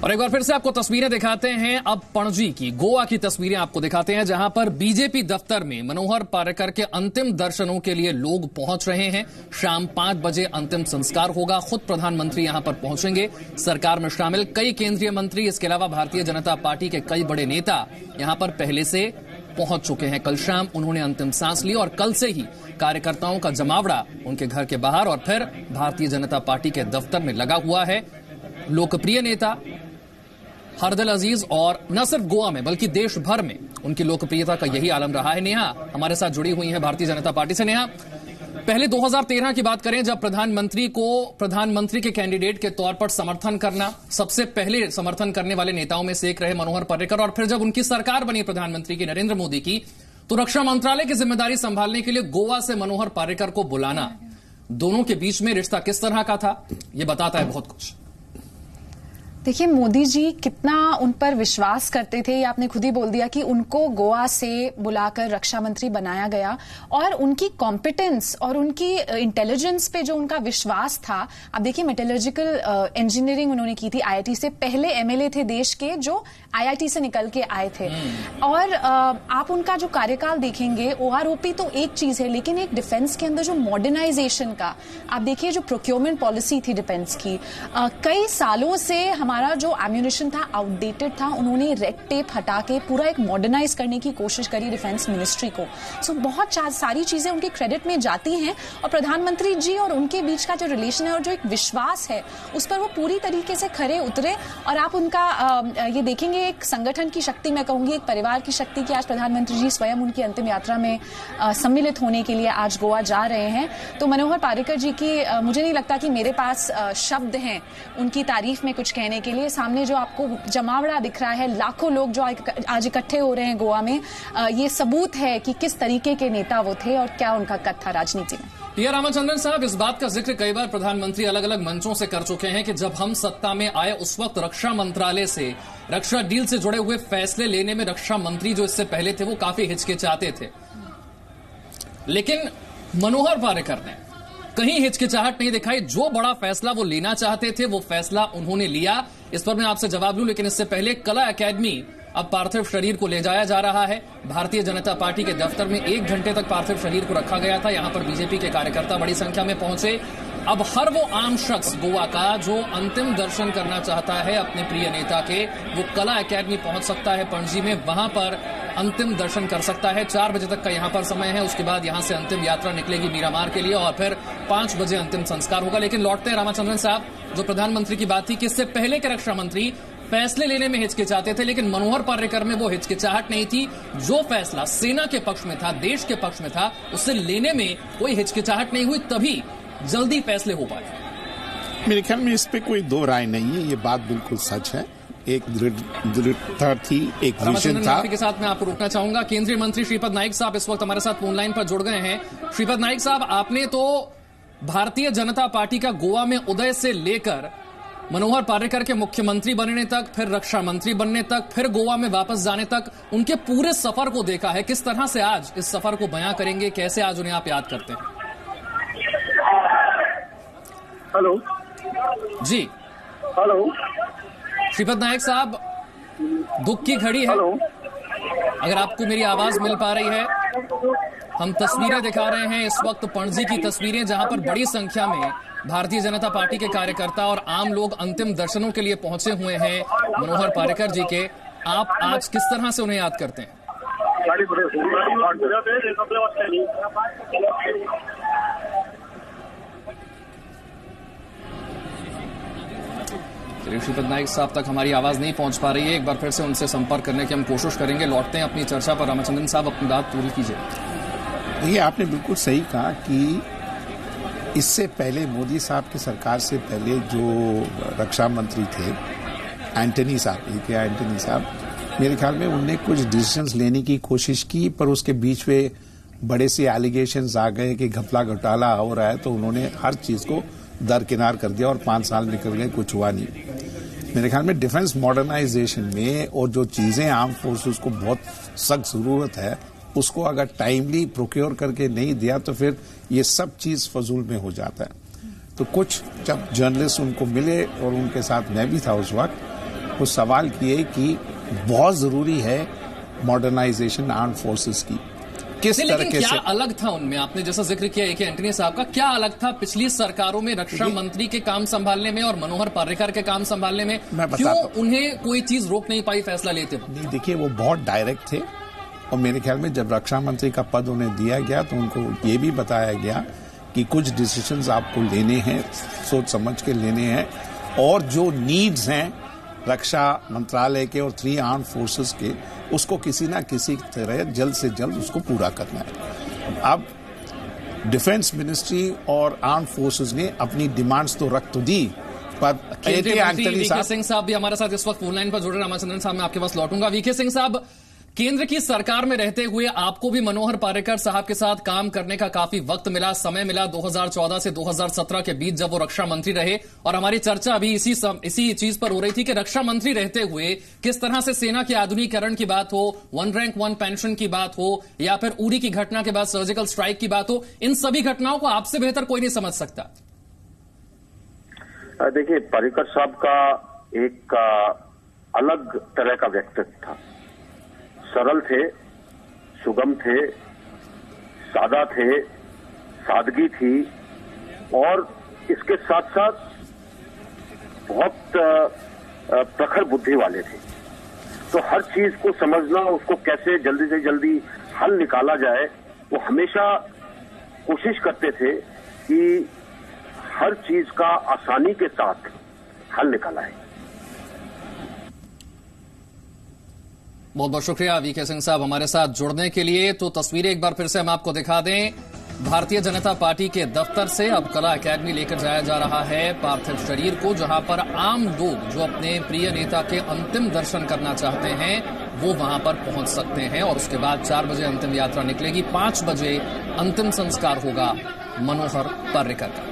और एक बार फिर से आपको तस्वीरें दिखाते हैं अब पणजी की, गोवा की तस्वीरें आपको दिखाते हैं, जहां पर बीजेपी दफ्तर में मनोहर पर्रिकर के अंतिम दर्शनों के लिए लोग पहुंच रहे हैं। शाम 5 बजे अंतिम संस्कार होगा। खुद प्रधानमंत्री यहां पर पहुंचेंगे। सरकार में शामिल कई केंद्रीय मंत्री, इसके अलावा भारतीय जनता पार्टी के कई बड़े नेता यहां पर पहले से पहुंच चुके हैं। कल शाम उन्होंने अंतिम सांस ली और कल से ही कार्यकर्ताओं का जमावड़ा उनके घर के बाहर और फिर भारतीय जनता पार्टी के दफ्तर में लगा हुआ है। लोकप्रिय नेता हरदिल अजीज और न सिर्फ गोवा में बल्कि देश भर में उनकी लोकप्रियता का यही आलम रहा है। नेहा हमारे साथ जुड़ी हुई है भारतीय जनता पार्टी से। नेहा, पहले 2013 की बात करें, जब प्रधानमंत्री को प्रधानमंत्री के कैंडिडेट के तौर पर समर्थन करना, सबसे पहले समर्थन करने वाले नेताओं में से एक रहे मनोहर पर्रिकर, और फिर जब उनकी सरकार बनी प्रधानमंत्री की, नरेंद्र मोदी की, तो रक्षा मंत्रालय की जिम्मेदारी संभालने के लिए गोवा से मनोहर पर्रिकर को बुलाना, दोनों के बीच में रिश्ता किस तरह का था, यह बताता है बहुत कुछ। देखिए, मोदी जी कितना उन पर विश्वास करते थे, ये आपने खुद ही बोल दिया कि उनको गोवा से बुलाकर रक्षा मंत्री बनाया गया, और उनकी कॉम्पिटेंस और उनकी इंटेलिजेंस पे जो उनका विश्वास था। आप देखिए, मेटलर्जिकल इंजीनियरिंग उन्होंने की थी आईआईटी से, पहले एमएलए थे देश के जो आईआईटी से निकल के आए थे। और आप उनका जो कार्यकाल देखेंगे, ओआरओपी तो एक चीज है, लेकिन एक डिफेंस के अंदर जो मॉडर्नाइजेशन का आप देखिए, जो प्रोक्योरमेंट पॉलिसी थी डिफेंस की, कई सालों से हमारा जो एम्यूनिशन था आउटडेटेड था, उन्होंने रेड टेप हटा के पूरा एक मॉडर्नाइज करने की कोशिश करी डिफेंस मिनिस्ट्री को। सो बहुत सारी चीजें उनके क्रेडिट में जाती हैं, और प्रधानमंत्री जी और उनके बीच का जो रिलेशन है और जो एक विश्वास है, उस पर वो पूरी तरीके से खरे उतरे। और आप उनका ये देखेंगे, एक संगठन की शक्ति, मैं कहूंगी एक परिवार की शक्ति, की आज प्रधानमंत्री जी स्वयं उनकी अंतिम यात्रा में सम्मिलित होने के लिए आज गोवा जा रहे हैं। तो मनोहर पर्रिकर जी की मुझे नहीं लगता कि मेरे पास शब्द हैं उनकी तारीफ में कुछ कहने के लिए। सामने जो आपको जमावड़ा दिख रहा है, लाखों लोग जो आज इकट्ठे हो रहे हैं गोवा में, ये सबूत है कि किस तरीके के नेता वो थे और क्या उनका कद था राजनीति में। टी.आर. रामचंद्रन साहब, इस बात का जिक्र कई बार प्रधानमंत्री अलग अलग मंचों से कर चुके हैं कि जब हम सत्ता में आए उस वक्त रक्षा मंत्रालय से, रक्षा डील से जुड़े हुए फैसले लेने में रक्षा मंत्री जो इससे पहले थे वो काफी हिचकिचाते थे, लेकिन मनोहर पर्रिकर ने कहीं हिचकिचाहट नहीं दिखाई। जो बड़ा फैसला वो लेना चाहते थे वो फैसला उन्होंने लिया। इस पर मैं आपसे जवाब लूं, लेकिन इससे पहले कला एकेडमी अब पार्थिव शरीर को ले जाया जा रहा है। भारतीय जनता पार्टी के दफ्तर में 1 घंटे तक पार्थिव शरीर को रखा गया था। यहां पर बीजेपी के कार्यकर्ता बड़ी संख्या में पहुंचे। अब हर वो आम शख्स गोवा का जो अंतिम दर्शन करना चाहता है अपने प्रिय नेता के, वो कला एकेडमी पहुंच सकता है पणजी में, वहां पर अंतिम दर्शन कर सकता है। 4 बजे तक का यहां पर समय है। उसके बाद यहां से अंतिम यात्रा निकलेगी मीरामार के लिए और फिर 5 बजे अंतिम संस्कार होगा। लेकिन लौटते हैं रामचंद्रन साहब, जो प्रधानमंत्री की बात थी कि इससे पहले के रक्षा मंत्री फैसले लेने में हिचकिचाते थे, लेकिन मनोहर पर्रिकर में वो हिचकिचाहट नहीं थी। जो फैसला सेना के पक्ष में था, देश के पक्ष में था, उससे लेने में कोई हिचकिचाहट नहीं हुई, तभी जल्दी फैसले हो पाए। मेरे ख्याल में इस पे कोई दो राय नहीं है, ये बात बिल्कुल सच है। एक दृढ़ता थी, एक विजन था। के साथ मैं आपको रोकना चाहूंगा। केंद्रीय मंत्री श्रीपद नाइक साहब इस वक्त हमारे साथ फोन लाइन पर जुड़ गए हैं। श्रीपद नाइक साहब, आपने तो भारतीय जनता पार्टी का गोवा में उदय से लेकर मनोहर पर्रिकर के मुख्यमंत्री बनने तक, फिर रक्षा मंत्री बनने तक, फिर गोवा में वापस जाने तक, उनके पूरे सफर को देखा है। किस तरह से आज इस सफर को बयां करेंगे, कैसे आज उन्हें आप याद करते हैं? हेलो जी, हेलो श्रीपद नायक साहब, दुख की घड़ी है। अगर आपको मेरी आवाज मिल पा रही है, हम तस्वीरें दिखा रहे हैं इस वक्त, पणजी की तस्वीरें, जहां पर बड़ी संख्या में भारतीय जनता पार्टी के कार्यकर्ता और आम लोग अंतिम दर्शनों के लिए पहुंचे हुए हैं मनोहर पर्रिकर जी के। आप आज किस तरह से उन्हें याद करते हैं? श्रीपद नाइक साहब तक हमारी आवाज नहीं पहुंच पा रही है। एक बार फिर से उनसे संपर्क करने की हम कोशिश करेंगे। लौटते हैं अपनी चर्चा पर। रामचंद्रन साहब, अपनी बात पूरी कीजिए। देखिए, आपने बिल्कुल सही कहा कि इससे पहले, मोदी साहब की सरकार से पहले जो रक्षा मंत्री थे एंटनी साहब, मेरे ख्याल में उनने कुछ डिसीजंस लेने की कोशिश की, पर उसके बीच में बड़े से एलिगेशंस आ गए कि घपला घोटाला हो रहा है, तो उन्होंने हर चीज को दरकिनार कर दिया और 5 साल निकल गए, कुछ हुआ नहीं। मेरे ख्याल में डिफेंस मॉडर्नाइजेशन में और जो चीजें आर्म फोर्सेस को बहुत सख्त जरूरत है, उसको अगर टाइमली प्रोक्योर करके नहीं दिया तो फिर ये सब चीज फजूल में हो जाता है। तो कुछ जब जर्नलिस्ट उनको मिले और उनके साथ मैं भी था उस वक्त, वो सवाल किए कि बहुत जरूरी है मॉडर्नाइजेशन आर्म फोर्सेस की, किस तरीके से। अलग था उनमें, आपने जैसा जिक्र किया ए के एंटनी साहब का, क्या अलग था पिछली सरकारों में रक्षा मंत्री के काम संभालने में और मनोहर पर्रिकर के काम संभालने में? क्यों उन्हें कोई चीज रोक नहीं पाई फैसला लेते? नहीं, देखिए वो बहुत डायरेक्ट थे और मेरे ख्याल में जब रक्षा मंत्री का पद उन्हें दिया गया तो उनको ये भी बताया गया कि कुछ डिसीजंस आपको लेने हैं, सोच समझ के लेने हैं, और जो नीड्स हैं रक्षा मंत्रालय के और 3 आर्म फोर्सेस के, उसको किसी ना किसी तरह जल्द से जल्द उसको पूरा करना है। अब डिफेंस मिनिस्ट्री और आर्म फोर्सेस ने अपनी डिमांड्स तो रख तो दी, पर वीके सिंह साहब भी हमारे साथ इस वक्त फोन लाइन पर जुड़े। रामाचंद्रन साहब, मैं आपके पास लौटूंगा। वीके सिंह साहब, केंद्र की सरकार में रहते हुए आपको भी मनोहर पर्रिकर साहब के साथ काम करने का काफी वक्त मिला, समय मिला 2014 से 2017 के बीच जब वो रक्षा मंत्री रहे, और हमारी चर्चा अभी इसी चीज पर हो रही थी कि रक्षा मंत्री रहते हुए किस तरह से सेना के आधुनिकीकरण की बात हो, 1 रैंक 1 पेंशन की बात हो, या फिर उरी की घटना के बाद सर्जिकल स्ट्राइक की बात हो, इन सभी घटनाओं को आपसे बेहतर कोई नहीं समझ सकता। देखिए, पर्रिकर साहब का एक अलग तरह का व्यक्तित्व था। सरल थे, सुगम थे, सादा थे, सादगी थी, और इसके साथ साथ बहुत प्रखर बुद्धि वाले थे। तो हर चीज को समझना, उसको कैसे जल्दी से जल्दी हल निकाला जाए, वो हमेशा कोशिश करते थे कि हर चीज का आसानी के साथ हल निकाला है। बहुत बहुत शुक्रिया वीके सिंह साहब हमारे साथ जुड़ने के लिए। तो तस्वीरें एक बार फिर से हम आपको दिखा दें। भारतीय जनता पार्टी के दफ्तर से अब कला एकेडमी लेकर जाया जा रहा है पार्थिव शरीर को, जहां पर आम लोग जो अपने प्रिय नेता के अंतिम दर्शन करना चाहते हैं वो वहां पर पहुंच सकते हैं, और उसके बाद 4 बजे अंतिम यात्रा निकलेगी, 5 बजे अंतिम संस्कार होगा मनोहर पर्रिकर का।